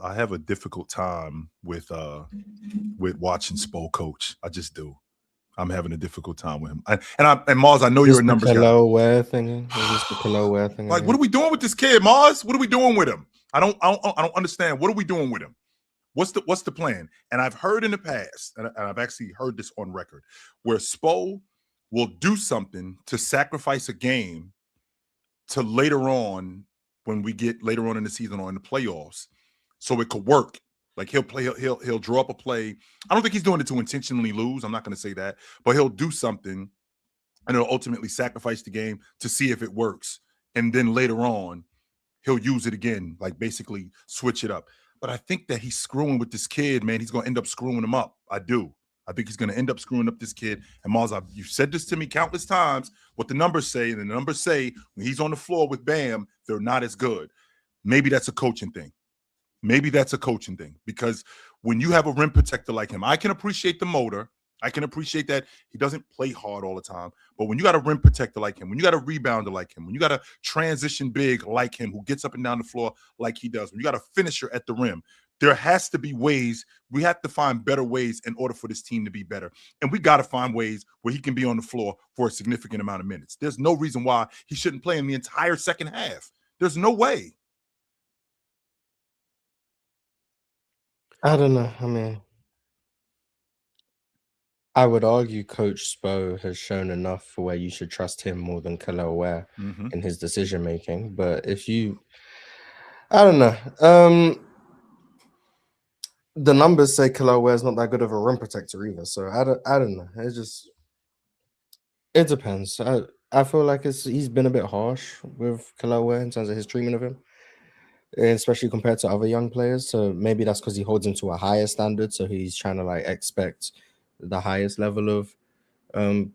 I have a difficult time with watching Spo coach. I just do. I'm having a difficult time with him. And Mars, I know Is you're this a the numbers guy. Kel'el Ware thing? Is this the Kel'el Ware thing Like, what again? are we doing with this kid, Mars? What are we doing with him? I don't understand. What are we doing with him? What's the plan? And I've heard in the past, and I've actually heard this on record, where Spo will do something to sacrifice a game to later on when we get later on in the season or in the playoffs, so it could work. Like he'll draw up a play. I don't think he's doing it to intentionally lose. I'm not going to say that, but he'll do something and it'll ultimately sacrifice the game to see if it works. And then later on, he'll use it again, like basically switch it up. But I think that he's screwing with this kid, man. He's going to end up screwing him up. I do. I think he's going to end up screwing up this kid. And Miles, you've said this to me countless times, what the numbers say. And the numbers say when he's on the floor with Bam, they're not as good. Maybe that's a coaching thing. Maybe that's a coaching thing because when you have a rim protector like him, I can appreciate the motor. I can appreciate that he doesn't play hard all the time. But when you got a rim protector like him, when you got a rebounder like him, when you got a transition big like him who gets up and down the floor like he does, when you got a finisher at the rim, there has to be ways. We have to find better ways in order for this team to be better. And we got to find ways where he can be on the floor for a significant amount of minutes. There's no reason why he shouldn't play in the entire second half. There's no way. I don't know. I mean, I would argue Coach Spo has shown enough for where you should trust him more than Kel'el Ware in his decision making. But I don't know. The numbers say Kel'el Ware is not that good of a rim protector either. So I don't know. It depends. I feel like he's been a bit harsh with Kel'el Ware in terms of his treatment of him, especially compared to other young players. So maybe that's because he holds him to a higher standard. So he's trying to like expect the highest level of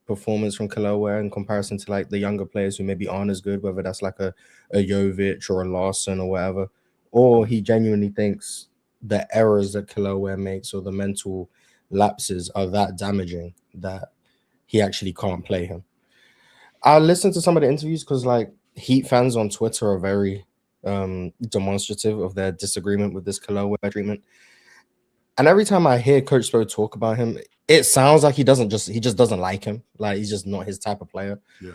performance from Kel'el Ware in comparison to like the younger players who maybe aren't as good, whether that's like a Jovic or a Larson or whatever, or he genuinely thinks the errors that Kel'el Ware makes or the mental lapses are that damaging that he actually can't play him. I listened to some of the interviews because like Heat fans on Twitter are very demonstrative of their disagreement with this Kel'el Ware treatment. And every time I hear Coach Spo talk about him, it sounds like he just doesn't like him. Like he's just not his type of player. Yeah.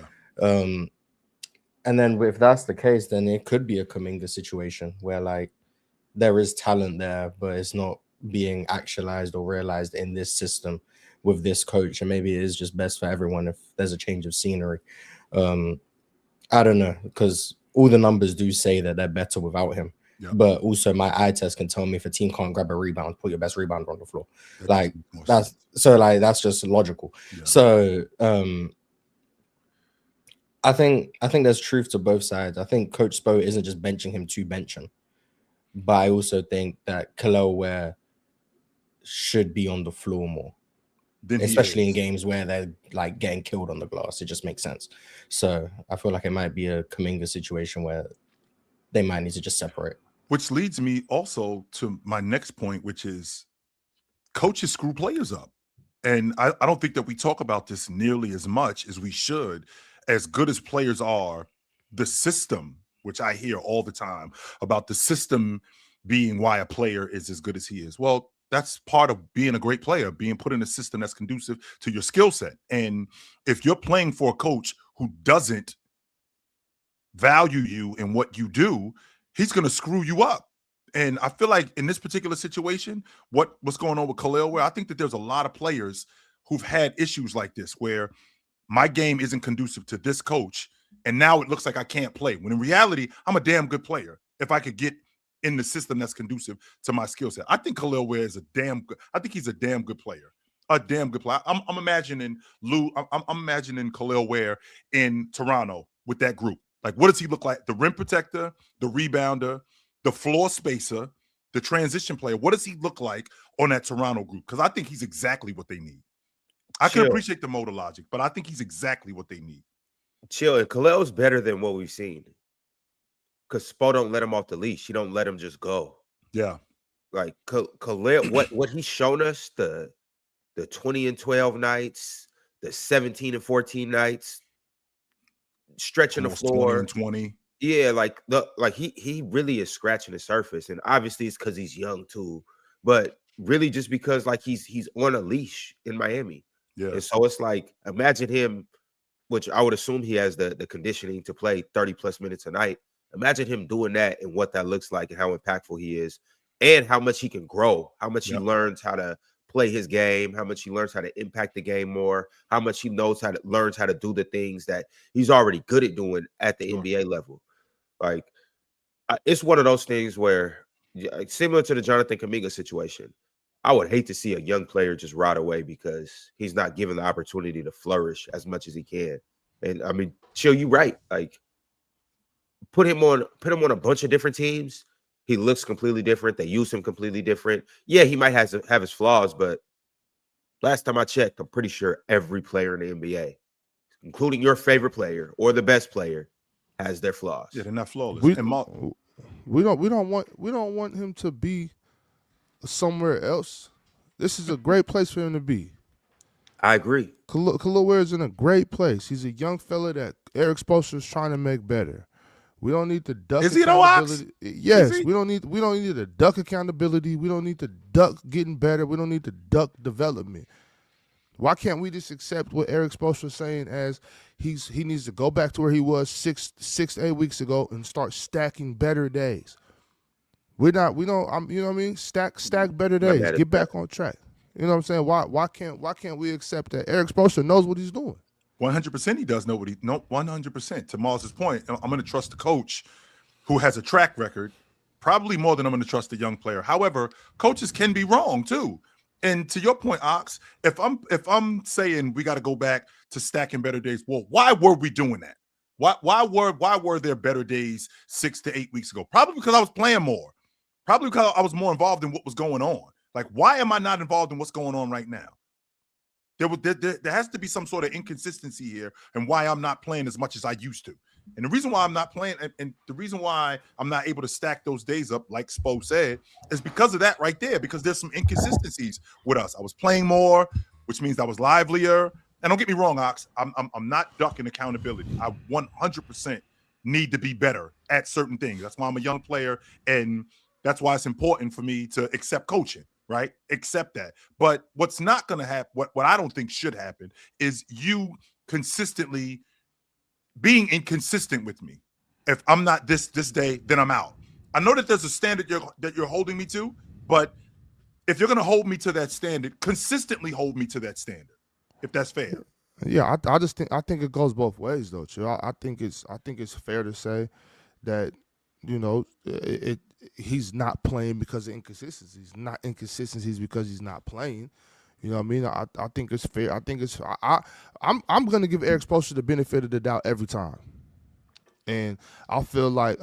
And then if that's the case, then it could be a Kuminga situation where like there is talent there, but it's not being actualized or realized in this system with this coach. And maybe it is just best for everyone if there's a change of scenery. I don't know, because all the numbers do say that they're better without him. Yep. But also my eye test can tell me if a team can't grab a rebound, put your best rebounder on the floor. That's just logical. Yeah. So I think there's truth to both sides. I think Coach Spo isn't just benching him to bench him, but I also think that Kel'el Ware should be on the floor more, especially in games where they're like getting killed on the glass. It just makes sense. So I feel like it might be a Kuminga situation where they might need to just separate. Which leads me also to my next point, which is coaches screw players up. And I don't think that we talk about this nearly as much as we should. As good as players are, the system, which I hear all the time about the system being why a player is as good as he is. Well, that's part of being a great player, being put in a system that's conducive to your skill set. And if you're playing for a coach who doesn't value you in what you do, he's going to screw you up. And I feel like in this particular situation, what's going on with Kel'el Ware, I think that there's a lot of players who've had issues like this where my game isn't conducive to this coach, and now it looks like I can't play. When in reality, I'm a damn good player if I could get in the system that's conducive to my skill set. I think Kel'el Ware is I think he's a damn good player. A damn good player. I'm imagining I'm imagining Kel'el Ware in Toronto with that group. Like, what does he look like? The rim protector, the rebounder, the floor spacer, the transition player. What does he look like on that Toronto group? Because I think he's exactly what they need. I can appreciate the motor logic, but I think he's exactly what they need. Chill. And Kel'el's better than what we've seen. Because Spo don't let him off the leash. He don't let him just go. Yeah. Like Kel'el, what he's shown us, the 20-12 nights, the 17-14 nights, stretching the floor. 20. Yeah, he really is scratching the surface, and obviously it's because he's young too, but really just because like he's on a leash in Miami, Yeah, and so it's like imagine him, which I would assume he has the conditioning to play 30 plus minutes a night. Imagine him doing that and what that looks like and how impactful he is, and how much he can grow, how much he yep, learns how to play his game, how much he learns how to impact the game more, how much he learns how to do the things that he's already good at doing at the sure. NBA level. Like it's one of those things where, like, similar to the Jonathan Kaminga situation, I would hate to see a young player just rot away because he's not given the opportunity to flourish as much as he can. And I mean, Chill, you right. Like put him on a bunch of different teams. He looks completely different. They use him completely different. Yeah, he might have his flaws, but last time I checked, I'm pretty sure every player in the NBA, including your favorite player or the best player, has their Yeah, flaws. they're not flawless. We And we don't want him to be somewhere else. This is a great place for him to be. I agree. Kel'el Ware is in a great place. He's a young fella that Erik Spoelstra is trying to make better. We don't need to duck is he though, Ox? accountability. Yes, he? we don't need to duck accountability. We don't need to duck getting better. We don't need to duck development. Why can't we just accept what Erik Spoelstra is saying as he needs to go back to where he was 6 to 8 weeks ago and start stacking better days? We don't you know what I mean? Stack better Not days. mad at Get that. back on track. You know what I'm saying? Why can't we accept that Erik Spoelstra knows what he's doing? 100% he does know what he no 100%. To Mars's point, I'm going to trust the coach who has a track record, probably more than I'm going to trust a young player. However, coaches can be wrong too. And to your point, Ox, if I'm saying we got to go back to stacking better days, well, why were we doing that? Why were there better days 6 to 8 weeks ago? Probably because I was playing more. Probably because I was more involved in what was going on. Like, why am I not involved in what's going on right now? There has to be some sort of inconsistency here and why I'm not playing as much as I used to. And the reason why I'm not playing and the reason why I'm not able to stack those days up, like Spo said, is because of that right there, because there's some inconsistencies with us. I was playing more, which means I was livelier. And don't get me wrong, Ox, I'm not ducking accountability. I 100% need to be better at certain things. That's why I'm a young player, and that's why it's important for me to accept coaching. Right? Accept that. But what's not going to happen, what I don't think should happen, is you consistently being inconsistent with me. If I'm not this day, then I'm out. I know that there's a standard that you're holding me to, but if you're going to hold me to that standard, consistently hold me to that standard, if that's fair. Yeah, I think it goes both ways though, Chill. I think it's fair to say that, you know, he's not playing because of inconsistencies. Not inconsistencies because he's not playing. You know what I mean? I think it's fair. I think it's I'm gonna give Erik Spoelstra the benefit of the doubt every time. And I feel like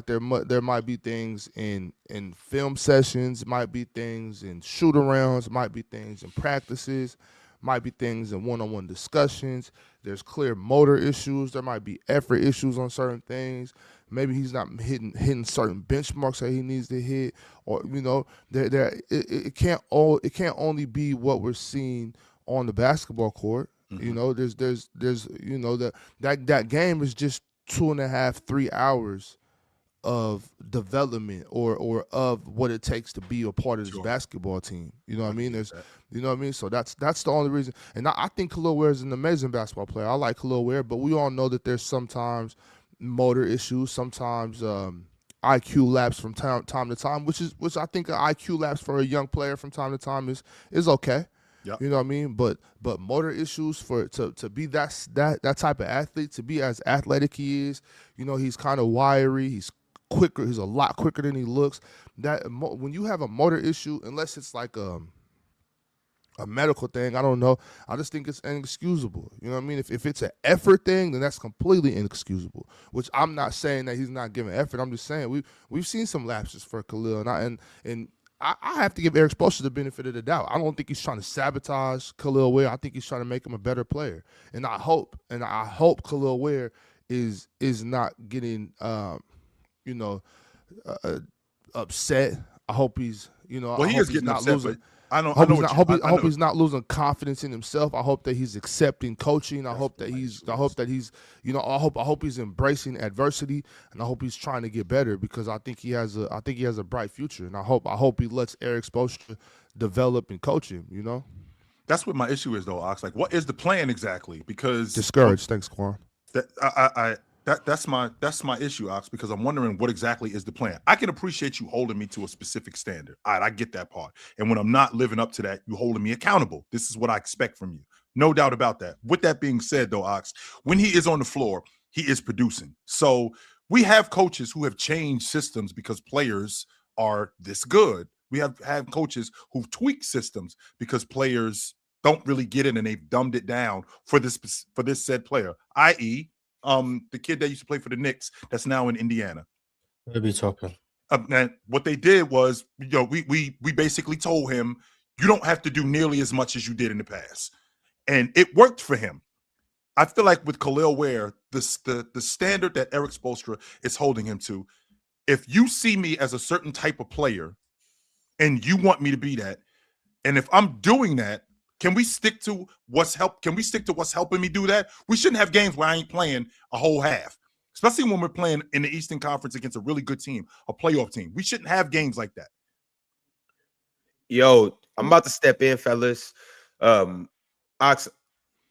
there might be things in film sessions, might be things in shoot arounds, might be things in practices, might be things in one-on-one discussions. There's clear motor issues. There might be effort issues on certain things. Maybe he's not hitting certain benchmarks that he needs to hit, or you know, it can't only be what we're seeing on the basketball court. Mm-hmm. You know, there's you know that game is just 2.5, 3 hours of development or of what it takes to be a part of this Sure. basketball team. You know what I mean? That. You know what I mean? So that's the only reason. And I think Kel'el Ware is an amazing basketball player. I like Kel'el Ware, but we all know that there's sometimes motor issues, sometimes IQ lapse from time to time, which I think an IQ lapse for a young player from time to time is okay. Yep. You know what I mean? But motor issues to be that type of athlete, to be as athletic he is, you know, he's kind of wiry, he's quicker, he's a lot quicker than he looks. That when you have a motor issue, unless it's like a medical thing, I don't know, I just think it's inexcusable. You know what I mean? If it's an effort thing, then that's completely inexcusable. Which I'm not saying that he's not giving effort. I'm just saying we've seen some lapses for Kel'el, and I have to give Erik Spoelstra the benefit of the doubt. I don't think he's trying to sabotage Kel'el Ware. I think he's trying to make him a better player. And I hope Kel'el Ware is not getting upset. I hope he's, you know, Well, he is getting upset, but I know. I hope, I know he's, what not, you, hope, he, I hope know. he's not losing confidence in himself. I hope that he's accepting coaching. I hope that he's you know, I hope he's embracing adversity, and I hope he's trying to get better, because I think he has a bright future, and I hope he lets Erik Spoelstra develop and coach him, you know. That's what my issue is, though, Ox. Like, what is the plan exactly? Because Discouraged. Thanks, Quan. That's my issue, Ox, because I'm wondering what exactly is the plan. I can appreciate you holding me to a specific standard. All right, I get that part. And when I'm not living up to that, you holding me accountable. This is what I expect from you. No doubt about that. With that being said, though, Ox, when he is on the floor, he is producing. So we have coaches who have changed systems because players are this good. We have coaches who've tweaked systems because players don't really get it, and they've dumbed it down for this said player, i.e., the kid that used to play for the Knicks that's now in Indiana. Maybe Toppin. And what they did was, you know, we basically told him, you don't have to do nearly as much as you did in the past, and it worked for him. I feel like with Kel'el Ware, the standard that Erik Spoelstra is holding him to, if you see me as a certain type of player, and you want me to be that, and if I'm doing that, can we stick to what's helping me do that? We shouldn't have games where I ain't playing a whole half, especially when we're playing in the Eastern Conference against a really good team, a playoff team. We shouldn't have games like that. Yo, I'm about to step in, fellas. Ox,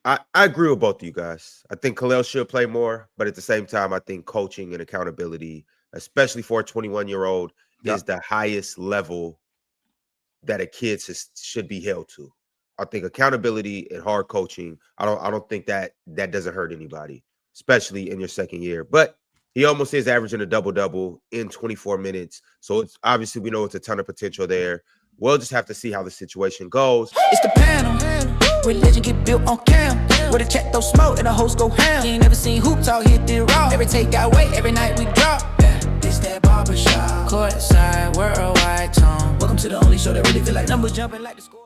I agree with both of you guys. I think Kel'el should play more, but at the same time, I think coaching and accountability, especially for a 21-year-old, is the highest level that a kid should be held to. I think accountability and hard coaching, I don't think that doesn't hurt anybody, especially in your second year. But he almost is averaging a double-double in 24 minutes. So it's obviously, we know it's a ton of potential there. We'll just have to see how the situation goes. It's the panel. Religion get built on cam. Where the check throw smoke and the hoes go ham. You ain't never seen hoops out here did raw. Every take got weight, every night we drop. This that barbershop. Courtside, worldwide tone. Welcome to the only show that really feel like numbers jumping like the score.